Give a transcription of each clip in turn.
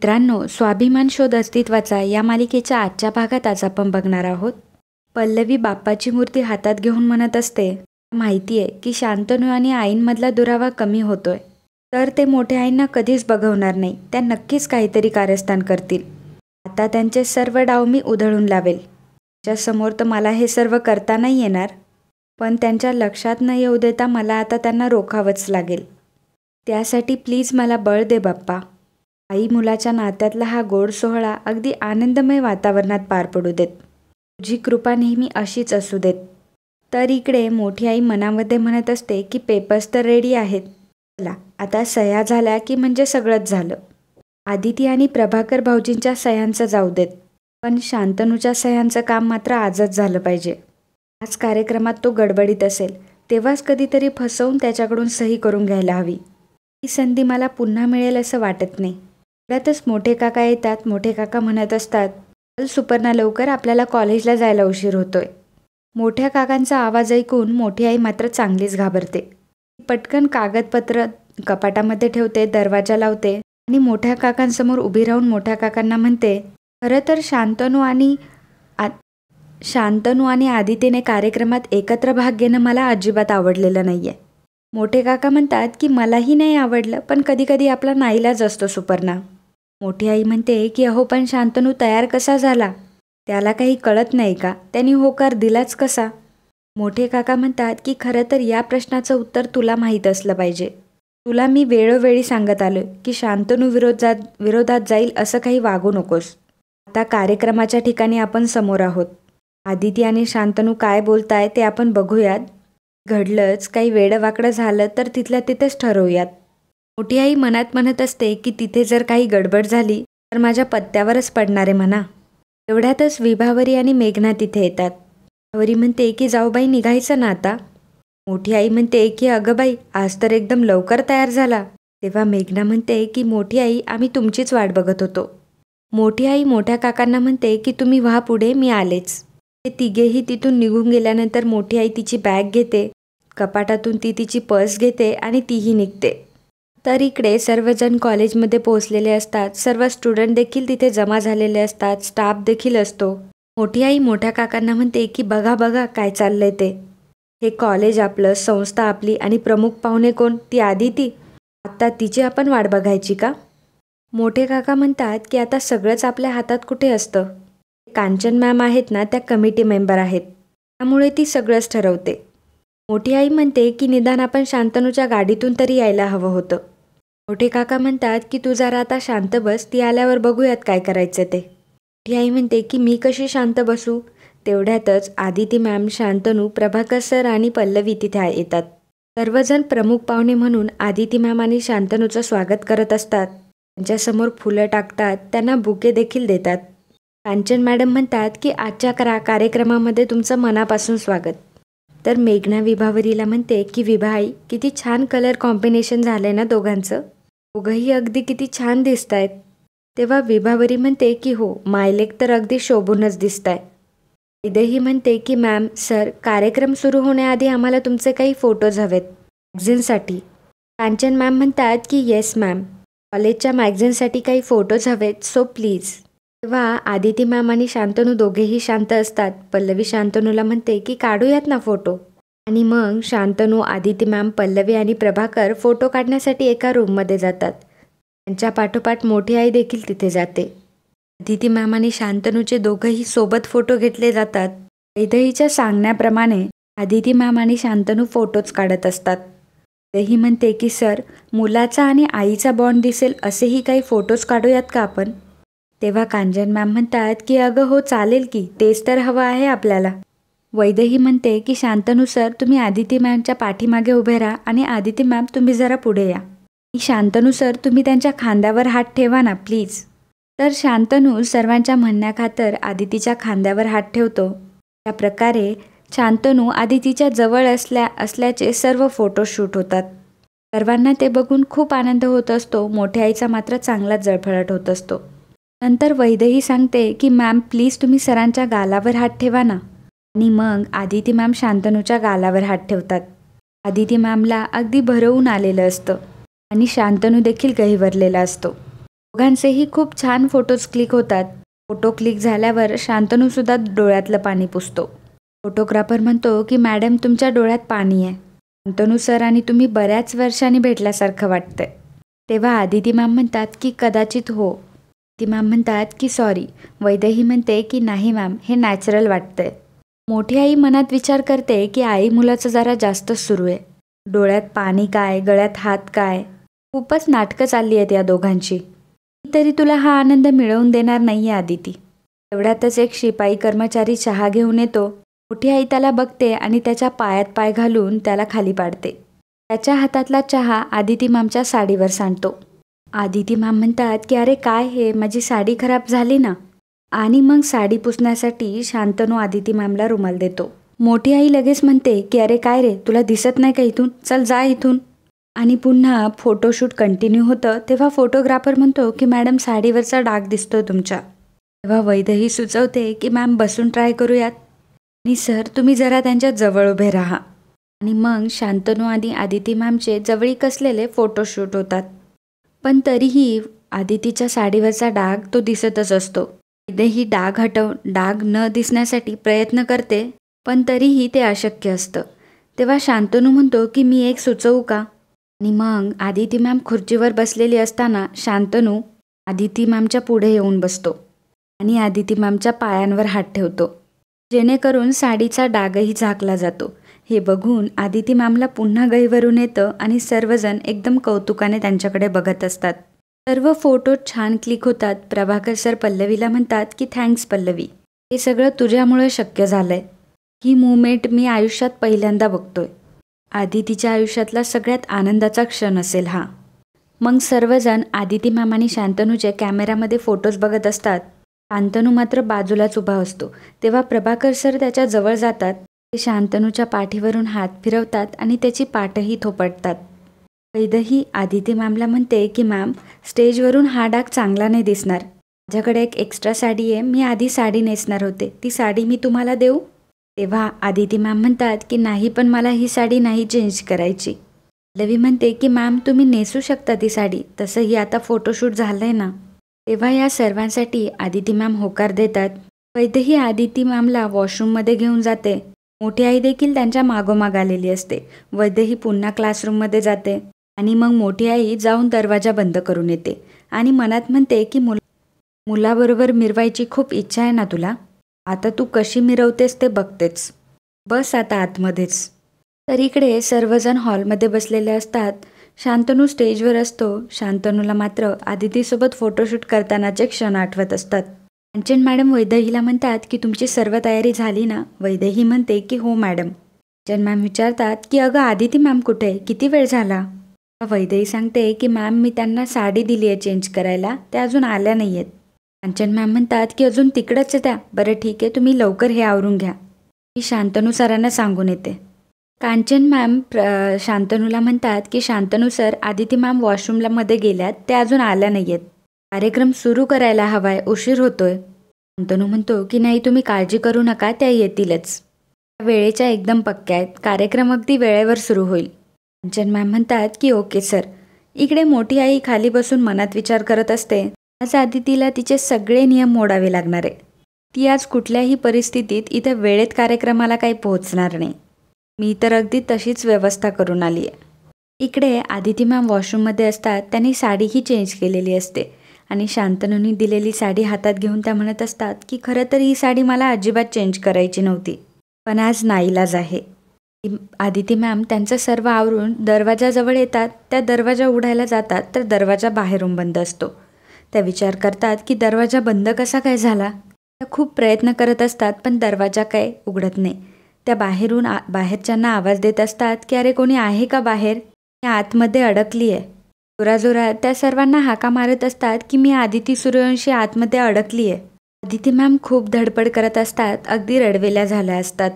मित्रांनो, स्वाभिमान शोध अस्तित्वाचा या मालिकेच्या आजच्या भागात आज आपण बघणार आहोत. पल्लवी बाप्पाची मूर्ती हातात घेऊन म्हणत असते, माहिती आहे की शांतनू आणि आईंमधला दुरावा कमी होतोय, तर ते मोठ्या आईंना कधीच बघवणार नाही. त्या नक्कीच काहीतरी कारस्थान करतील. आता त्यांचे सर्व डाव मी उधळून लावेल. त्याच्यासमोर तर मला हे सर्व करता नाही येणार, पण त्यांच्या लक्षात न येऊ देता मला आता त्यांना रोखावंच लागेल. त्यासाठी प्लीज मला बळ दे बाप्पा. आई मुलाच्या नात्यातला हा गोड सोहळा अगदी आनंदमय वातावरणात पार पडू देत. तुझी कृपा नेहमी अशीच असू देत. तर इकडे मोठी आई मनामध्ये म्हणत असते की पेपर्स तर रेडी आहेत. चला आता सह्या झाल्या की म्हणजे सगळंच झालं. आदिती आणि प्रभाकर भाऊजींच्या सह्यांचं जाऊ देत, पण शांतनूच्या सह्यांचं काम मात्र आजच झालं पाहिजे. आज कार्यक्रमात तो गडबडीत असेल, तेव्हाच कधीतरी फसवून त्याच्याकडून सही करून घ्यायला हवी. ही संधी मला पुन्हा मिळेल असं वाटत नाही. त्यातच मोठे काका येतात. मोठे काका म्हणत असतात, चल सुपर्णा लवकर, आपल्याला कॉलेजला जायला उशीर होतोय. मोठ्या काकांचा आवाज ऐकून मोठी आई मात्र चांगलीच घाबरते. पटकन कागदपत्र कपाटामध्ये ठेवते, दरवाजा लावते आणि मोठ्या काकांसमोर उभी राहून मोठ्या काकांना म्हणते, खरं तर शांतनू आणि आदितीने कार्यक्रमात एकत्र भाग घेणं मला अजिबात आवडलेलं नाही आहे. मोठे काका म्हणतात की मलाही नाही आवडलं, पण कधी कधी आपला नाईलाज असतो सुपर्णा. मोठी आई म्हणते की अहो, पण शांतनू तयार कसा झाला? त्याला काही कळत नाही का? त्यांनी होकार दिलाच कसा? मोठे काका म्हणतात की खरं तर या प्रश्नाचं उत्तर तुला माहीत असलं पाहिजे. तुला मी वेळोवेळी सांगत आलो की शांतनू विरोधात जाईल असं काही वागू नकोस. आता कार्यक्रमाच्या ठिकाणी आपण समोर आहोत. आदिती आणि शांतनू काय बोलताय ते आपण बघूयात. घडलंच काही वेडंवाकडं झालं तर तिथल्या तिथेच ठरवूयात. मोठी आई मनात म्हणत असते की तिथे जर काही गडबड झाली तर माझ्या पत्त्यावरच पडणार आहे म्हणा. एवढ्यातच विभावरी आणि मेघना तिथे येतात. विभावरी म्हणते की जाऊबाई निघायचं ना आता. मोठी आई म्हणते की अगं बाई, आज तर एकदम लवकर तयार झाला. तेव्हा मेघना म्हणते की मोठी आई, आम्ही तुमचीच वाट बघत होतो. मोठी आई मोठ्या काकांना म्हणते की तुम्ही व्हा पुढे, मी आलेच. ते तिघेही तिथून निघून गेल्यानंतर मोठी आई तिची बॅग घेते, कपाटातून ती तिची पर्स घेते आणि तीही निघते. तर इकडे सर्वजण कॉलेजमध्ये पोहोचलेले असतात. सर्व स्टुडंट देखील तिथे जमा झालेले असतात. स्टाफ देखील असतो. मोठी आई मोठ्या काकांना म्हणते की बघा बघा काय चाललंय ते. हे कॉलेज आपलं, संस्था आपली आणि प्रमुख पाहुणे कोण? ती आदिती. आत्ता तिची आपण वाट बघायची का? मोठे काका म्हणतात की आता सगळंच आपल्या हातात कुठे असतं. कांचन मॅम आहेत ना, त्या कमिटी मेंबर आहेत, त्यामुळे ती सगळंच ठरवते. मोठी आई म्हणते की निदान आपण शांतनूच्या गाडीतून तरी यायला हवं होतं. मोठे काका म्हणतात की तू जरा आता शांत बस, ती आल्यावर बघूयात काय करायचं ते. मोठी आई म्हणते की मी कशी शांत बसू? तेवढ्यातच आदिती मॅम, शांतनू, प्रभाकर सर आणि पल्लवी तिथे येतात. सर्वजण प्रमुख पाहुणे म्हणून आदिती मॅम आणि शांतनूचं स्वागत करत असतात. त्यांच्यासमोर फुलं टाकतात, त्यांना बुके देखील देतात. कांचन मॅडम म्हणतात की आजच्या कार्यक्रमामध्ये तुमचं मनापासून स्वागत. तर मेघना विभावरीला म्हणते की विभाई, किती छान कलर कॉम्बिनेशन झालंय ना दोघांचं. दोघंही अगदी किती छान दिसत आहेत. तेव्हा विभावरी म्हणते की हो, मायलेक तर अगदी शोभूनच दिसताय. वैदेही म्हणते की मॅम, सर, कार्यक्रम सुरू होण्याआधी आम्हाला तुमचे काही फोटोज हवेत मॅगझिनसाठी. कांचन मॅम म्हणतात की येस मॅम, कॉलेजच्या मॅगझिनसाठी काही फोटोज हवेत, सो प्लीज. तेव्हा आदिती मॅम आणि शांतनू दोघेही शांत असतात. पल्लवी शांतनूला म्हणते की काढूयात ना फोटो. आणि मग शांतनू, आदिती मॅम, पल्लवी आणि प्रभाकर फोटो काढण्यासाठी एका रूममध्ये जातात. त्यांच्या पाठोपाठ मोठी आई देखील तिथे जाते. आदिती मॅम आणि शांतनूचे दोघंही सोबत फोटो घेतले जातात. वैदेहीच्या सांगण्याप्रमाणे आदिती मॅम आणि शांतनू फोटोज काढत असतात. वैदेही म्हणते की सर, मुलाचा आणि आईचा बॉन्ड दिसेल असेही काही फोटोज काढूयात का आपण? तेव्हा कांचन मॅम म्हणतात की अगं हो, चालेल की, तेच तर हवं आहे आपल्याला. वैदेही म्हणते की शांतनू सर, तुम्ही आदिती मॅमच्या पाठीमागे उभे राहा आणि आदिती मॅम तुम्ही जरा पुढे या. शांतनू सर, तुम्ही त्यांच्या खांद्यावर हात ठेवा ना प्लीज. तर शांतनू सर्वांच्या म्हणण्याखातर आदितीच्या खांद्यावर हात ठेवतो. त्या प्रकारे शांतनू आदितीच्या जवळ असल्याचे सर्व फोटो शूट होतात. सर्वांना ते बघून खूप आनंद होत असतो. मोठ्या आईचा मात्र चांगलाच जळफळाट होत असतो. नंतर वैदेही सांगते की मॅम प्लीज तुम्ही सरांच्या गालावर हात ठेवा ना. आणि मग आदिती मॅम शांतनूच्या गालावर हात ठेवतात. आदिती मॅमला अगदी भरवून आलेलं असतं आणि शांतनू देखील गहिवरलेला असतो. दोघांचेही खूप छान फोटोज क्लिक होतात. फोटो क्लिक झाल्यावर शांतनूसुद्धा डोळ्यातलं पाणी पुसतो. फोटोग्राफर म्हणतो की मॅडम तुमच्या डोळ्यात पाणी आहे. शांतनू सर आणि तुम्ही बऱ्याच वर्षांनी भेटल्यासारखं वाटतंय. तेव्हा आदिती मॅम म्हणतात की कदाचित हो. आदिती मॅम म्हणतात की सॉरी. वैदेही म्हणते की नाही मॅम, हे नॅचरल वाटतंय. मोठी आई मनात विचार करते की आई मुलाचं जरा जास्तच सुरू आहे. डोळ्यात पाणी काय, गळ्यात हात काय, खूपच नाटकं चालली आहेत या दोघांची. मी तरी तुला हा आनंद मिळवून देणार नाहीये आदिती. तेवढ्यातच एक शिपाई कर्मचारी चहा घेऊन येतो. मोठी आई त्याला बघते आणि त्याच्या पायात पाय घालून त्याला खाली पाडते. त्याच्या हातातला चहा आदिती मॅमच्या साडीवर सांडतो. आदिती मॅम म्हणतात की अरे काय हे, माझी साडी खराब झाली ना. आणि मग साडी पुसण्यासाठी शांतनू आदिती मॅमला रुमाल देतो. मोठी आई लगेच म्हणते की अरे काय रे, तुला दिसत नाही का इथून, चल जा इथून. आणि पुन्हा फोटोशूट कंटिन्यू होतं. तेव्हा फोटोग्राफर म्हणतो की मॅडम साडीवरचा डाग दिसतोय तुमच्या. तेव्हा वैदेही सुचवते की मॅम बसून ट्राय करूयात. आणि सर तुम्ही जरा त्यांच्या जवळ उभे राहा. आणि मग शांतनू आणि आदिती मॅमचे जवळीक असलेले फोटोशूट होतात. पण तरीही आदितीच्या साडीवरचा डाग तो दिसतच असतो. वैदेही डाग न दिसण्यासाठी प्रयत्न करते, पण तरीही ते अशक्य असतं. तेव्हा शांतनू म्हणतो की मी एक सुचवू का. आणि मग आदिती मॅम खुर्चीवर बसलेली असताना शांतनू आदिती मॅमच्या पुढे येऊन बसतो आणि आदिती मॅमच्या पायांवर हात ठेवतो, जेणेकरून साडीचा डागही झाकला जातो. हे बघून आदिती मॅमला पुन्हा गहिवरून येतं आणि सर्वजण एकदम कौतुकाने त्यांच्याकडे बघत असतात. सर्व फोटो छान क्लिक होतात. प्रभाकर सर पल्लवीला म्हणतात की थँक्स पल्लवी, हे सगळं तुझ्यामुळे शक्य झालंय. ही मुवमेंट मी आयुष्यात पहिल्यांदा बघतोय. आदितीच्या आयुष्यातला सगळ्यात आनंदाचा क्षण असेल हा. मग सर्वजण आदिती मॅम आणि शांतनूचे कॅमेरामध्ये फोटोज बघत असतात. शांतनू मात्र बाजूलाच उभा असतो. तेव्हा प्रभाकर सर त्याच्या जवळ जातात. ते शांतनूच्या पाठीवरून हात फिरवतात आणि त्याची पाठही थोपटतात. वैदेही आदिती मॅमला म्हणते की मॅम स्टेजवरून हा डाग चांगला नाही दिसणार. माझ्याकडे एक एक्स्ट्रा साडी आहे, मी आधी साडी नेसणार होते, ती साडी मी तुम्हाला देऊ. तेव्हा आदिती मॅम म्हणतात की नाही, पण मला ही साडी नाही चेंज करायची. पल्लवी म्हणते की मॅम तुम्ही नेसू शकता ती साडी, तसंही आता फोटोशूट झालंय ना. तेव्हा या सर्वांसाठी आदिती मॅम होकार देतात. वैदेही आदिती मॅमला वॉशरूममध्ये घेऊन जाते. मोठी आई देखील त्यांच्या मागोमाग आलेली असते. वैदेही पुन्हा क्लासरूममध्ये जाते आणि मग मोठी आई जाऊन दरवाजा बंद करून येते आणि मनात म्हणते की मुलाबरोबर मिरवायची खूप इच्छा आहे ना तुला, आता तू कशी मिरवतेस ते बघतेच, बस आता आतमध्येच. तर इकडे सर्वजण हॉलमध्ये बसलेले असतात. शांतनू स्टेजवर असतो. शांतनूला मात्र आदितीसोबत फोटोशूट करतानाचे क्षण आठवत असतात. कांचन मॅडम वैदेहीला म्हणतात की तुमची सर्व तयारी झाली ना. वैदेही म्हणते की हो मॅडम. कांचन मॅम विचारतात की अगं आदिती मॅम कुठे, किती वेळ झाला. वैदेही सांगते की मॅम मी त्यांना साडी दिली आहे चेंज करायला, त्या अजून आल्या नाही आहेत. कांचन मॅम म्हणतात की अजून तिकडंच आहे त्या, बरं ठीक आहे तुम्ही लवकर हे आवरून घ्या, मी शांतनू सरांना सांगून येते. कांचन मॅम शांतनूला म्हणतात की शांतनू सर आदिती मॅम वॉशरूमला मध्ये गेल्यात, त्या अजून आल्या नाही आहेत, कार्यक्रम सुरू करायला हवाय, उशीर होतोय. शांतनू म्हणतो की नाही तुम्ही काळजी करू नका, त्या येतीलच, वेळेच्या एकदम पक्क्या आहेत, कार्यक्रम अगदी वेळेवर सुरू होईल. कांचन मॅम म्हणतात की ओके सर. इकडे मोठी आई खाली बसून मनात विचार करत असते, आज आदितीला तिचे सगळे नियम मोडावे लागणार आहे. ती आज कुठल्याही परिस्थितीत इथे वेळेत कार्यक्रमाला काही पोहोचणार नाही. मी तर अगदी तशीच व्यवस्था करून आली आहे. इकडे आदिती मॅम वॉशरूममध्ये असतात. त्यांनी साडीही चेंज केलेली असते आणि शांतनूनी दिलेली साडी हातात घेऊन त्या म्हणत असतात की खरं तर ही साडी मला अजिबात चेंज करायची नव्हती, पण आज नाईलाज आहे. आदिती मॅम त्यांचं सर्व आवरून दरवाजाजवळ येतात. त्या दरवाजा उघडायला जातात तर दरवाजा बाहेरून बंद असतो. त्या विचार करतात की दरवाजा बंद कसा काय झाला. त्या खूप प्रयत्न करत असतात पण दरवाजा काय उघडत नाही. त्या बाहेरच्यांना आवाज देत असतात की अरे कोणी आहे का बाहेर, मी आतमध्ये अडकली आहे. जोराजोरात त्या सर्वांना हाका मारत असतात की मी आदिती सूर्यवंशी आतमध्ये अडकली आहे. आदिती मॅम खूप धडपड करत असतात, अगदी रडवेल्या झाल्या असतात.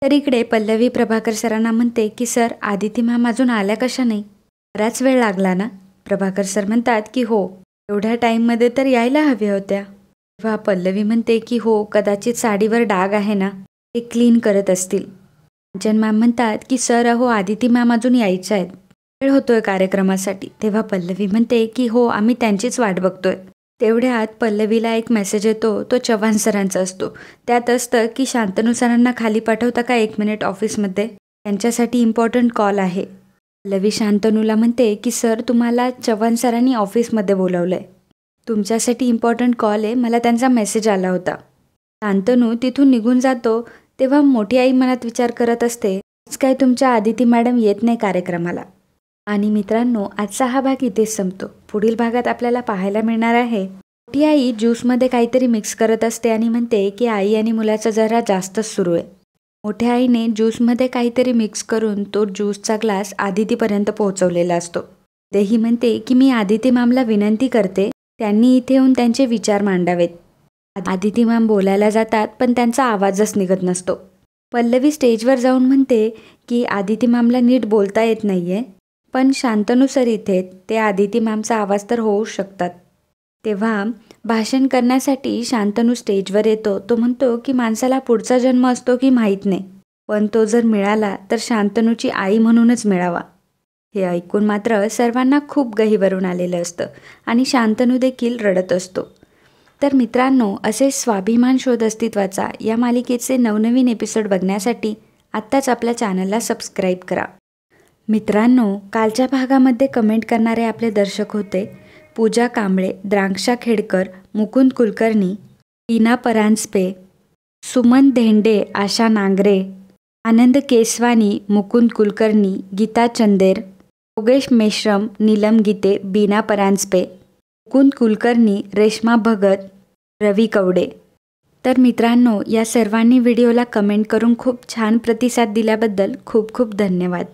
तर इकडे पल्लवी प्रभाकर सरांना म्हणते की सर आदिती मॅम अजून आल्या कशा नाही, बराच वेळ लागला ना. प्रभाकर सर म्हणतात की हो, एवढ्या टाईममध्ये तर यायला हव्या होत्या. तेव्हा पल्लवी म्हणते की हो, कदाचित साडीवर डाग आहे ना, ते क्लीन करत असतील. कांचन मॅम म्हणतात की सर अहो आदिती मॅम अजून यायच्या आहेत. वेळ होतोय कार्यक्रमासाठी. तेव्हा पल्लवी म्हणते की हो, आम्ही त्यांचीच वाट बघतोय. तेवढ्यात पल्लवीला एक मेसेज येतो, तो चव्हाण सरांचा असतो. त्यात असतं की शांतनू सरांना खाली पाठवता का 1 मिनिट ऑफिसमध्ये, त्यांच्यासाठी इम्पॉर्टंट कॉल आहे. पल्लवी शांतनूला म्हणते की सर, तुम्हाला चव्हाण सरांनी ऑफिसमध्ये बोलावलंय, तुमच्यासाठी इम्पॉर्टंट कॉल आहे, मला त्यांचा मेसेज आला होता. शांतनू तिथून निघून जातो. तेव्हा मोठी आई मनात विचार करत असते, आज काय तुमच्या आदिती मॅडम येत नाही कार्यक्रमाला. आणि मित्रांनो, आजचा हा भाग इथेच संपतो. पुढील भागात आपल्याला पाहायला मिळणार आहे, मोठी आई ज्यूसमध्ये काहीतरी मिक्स करत असते आणि म्हणते की आई आणि मुलाचा जरा जास्तच सुरू आहे. मोठ्या आईने ज्यूसमध्ये काहीतरी मिक्स करून तो ज्यूसचा ग्लास आदितीपर्यंत पोहोचवलेला असतो. तेही म्हणते की मी आदिती मॅमला विनंती करते, त्यांनी इथे येऊन त्यांचे विचार मांडावेत. आदिती मॅम बोलायला जातात, पण त्यांचा आवाजच निघत नसतो. पल्लवी स्टेजवर जाऊन म्हणते की आदिती मॅमला नीट बोलता येत नाहीये, पण शांतनू सर इथे, ते आदिती मॅमचा आवाज तर होऊ शकतात. तेव्हा भाषण करण्यासाठी शांतनू स्टेजवर येतो. तो म्हणतो की माणसाला पुढचा जन्म असतो की माहीत नाही, पण तो जर मिळाला तर शांतनूची आई म्हणूनच मिळावा. हे ऐकून मात्र सर्वांना खूप गहिवरून आलेलं असतं आणि शांतनू देखील रडत असतो. तर मित्रांनो, असे स्वाभिमान शोध अस्तित्वाचा या मालिकेचे नवनवीन एपिसोड बघण्यासाठी आत्ताच आपल्या चॅनलला सबस्क्राईब करा. मित्रांनो, कालच्या भागामध्ये कमेंट करणारे आपले दर्शक होते पूजा कांबळे, द्राक्षा खेडकर, मुकुंद कुलकर्णी, टीना परांजपे, सुमन धेंडे, आशा नांगरे, आनंद केसवानी, मुकुंद कुलकर्णी, गीता चंदेर, योगेश मेश्रम, नीलम गीते, बीना परांजपे, मुकुंद कुलकर्णी, रेश्मा भगत, रवी कवडे. तर मित्रांनो, या सर्वांनी व्हिडिओला कमेंट करून खूप छान प्रतिसाद दिल्याबद्दल खूप खूप धन्यवाद.